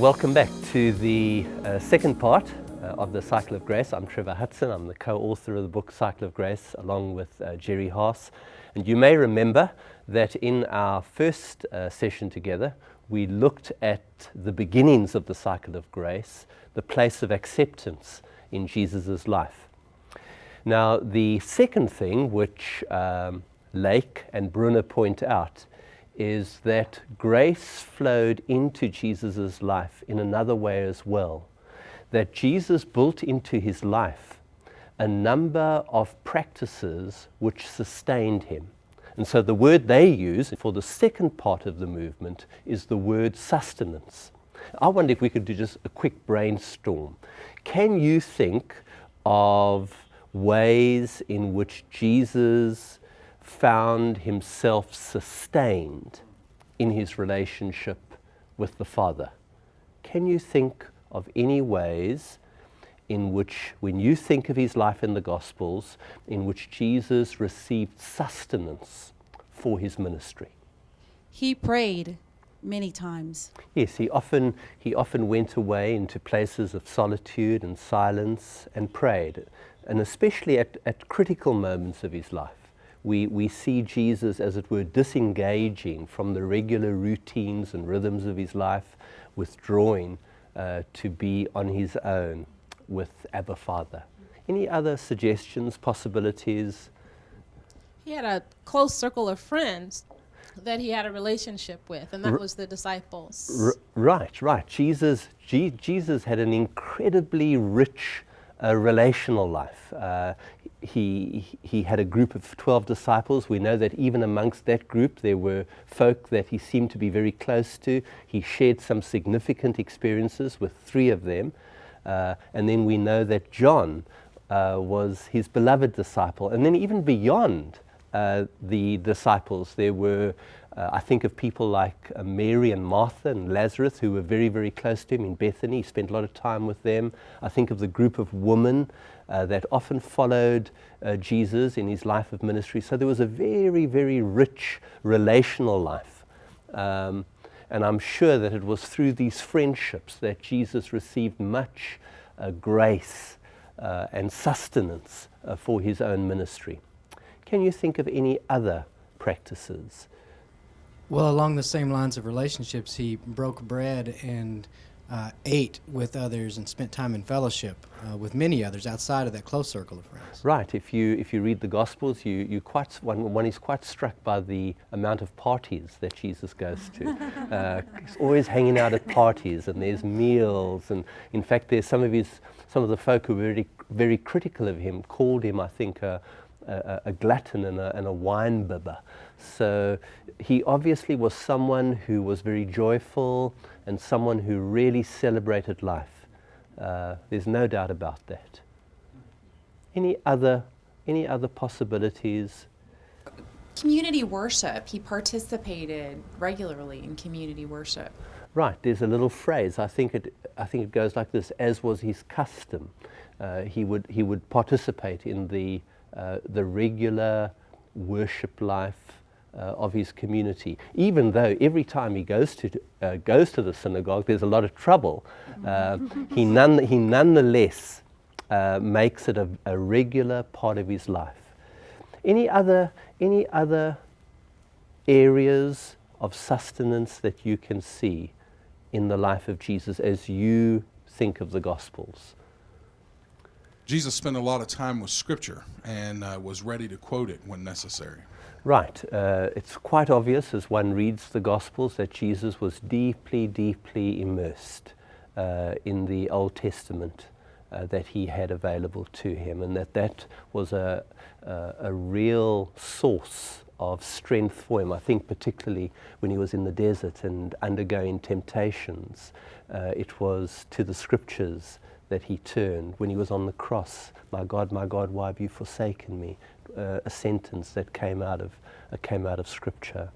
Welcome back to the second part of the Cycle of Grace. I'm Trevor Hudson. I'm the co-author of the book Cycle of Grace along with Jerry Haas. And you may remember that in our first session together, we looked at the beginnings of the Cycle of Grace, the place of acceptance in Jesus' life. Now, the second thing which Lake and Brunner point out is that grace flowed into Jesus' life in another way as well. That Jesus built into his life a number of practices which sustained him. And so the word they use for the second part of the movement is the word sustenance. I wonder if we could do just a quick brainstorm. Can you think of ways in which Jesus found himself sustained in his relationship with the Father? Can you think of any ways in which, when you think of his life in the Gospels, in which Jesus received sustenance for his ministry? He prayed many times. Yes, he often went away into places of solitude and silence and prayed, and especially at critical moments of his life. We see Jesus, as it were, disengaging from the regular routines and rhythms of his life, withdrawing to be on his own with Abba Father. Any other suggestions, possibilities? He had a close circle of friends that he had a relationship with, and that was the disciples. Right. Jesus had an incredibly rich relational life. He had a group of 12 disciples. We know that even amongst that group there were folk that he seemed to be very close to. He shared some significant experiences with 3 of them. And then we know that John was his beloved disciple. And then even beyond the disciples, there were, I think of people like Mary and Martha and Lazarus, who were very, very close to him in Bethany. He spent a lot of time with them. I think of the group of women that often followed Jesus in his life of ministry. So there was a very, very rich relational life. And I'm sure that it was through these friendships that Jesus received much grace and sustenance for his own ministry. Can you think of any other practices? Well, along the same lines of relationships, he broke bread and ate with others and spent time in fellowship with many others outside of that close circle of friends. Right. If you read the Gospels, one is quite struck by the amount of parties that Jesus goes to. He's always hanging out at parties, and there's meals, and in fact, there's some of the folk who were very, very critical of him called him, I think, a glutton and a wine bibber. So he obviously was someone who was very joyful and someone who really celebrated life. There's no doubt about that. Any other possibilities? Community worship. He participated regularly in community worship. Right. There's a little phrase. I think it goes like this: as was his custom. He would participate in the regular worship life of his community, even though every time he goes to the synagogue, there's a lot of trouble. He nonetheless makes it a regular part of his life. Any other areas of sustenance that you can see in the life of Jesus as you think of the Gospels? Jesus spent a lot of time with Scripture and was ready to quote it when necessary. Right. It's quite obvious as one reads the Gospels that Jesus was deeply, deeply immersed in the Old Testament that he had available to him, and that was a real source of strength for him. I think particularly when he was in the desert and undergoing temptations, it was to the Scriptures that he turned. When he was on the cross, my God, why have you forsaken me? A sentence that came out of Scripture.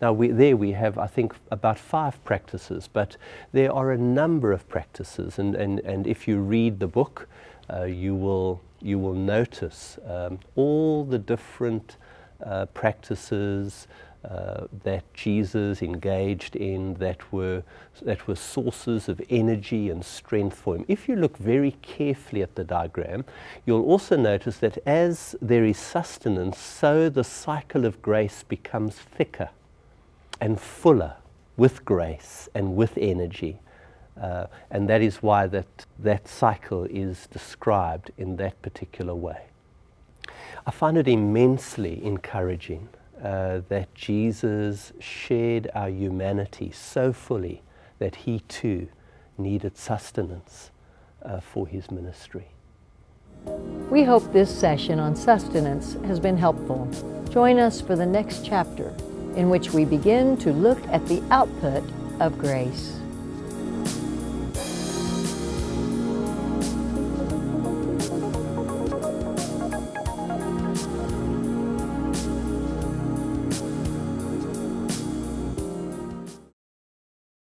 Now we have, I think, about 5 practices, but there are a number of practices, and if you read the book, you will notice all the different practices that Jesus engaged in that were sources of energy and strength for him. If you look very carefully at the diagram, you'll also notice that as there is sustenance, so the cycle of grace becomes thicker and fuller with grace and with energy. And that is why that cycle is described in that particular way. I find it immensely encouraging that Jesus shared our humanity so fully that he too needed sustenance for his ministry. We hope this session on sustenance has been helpful. Join us for the next chapter, in which we begin to look at the output of grace.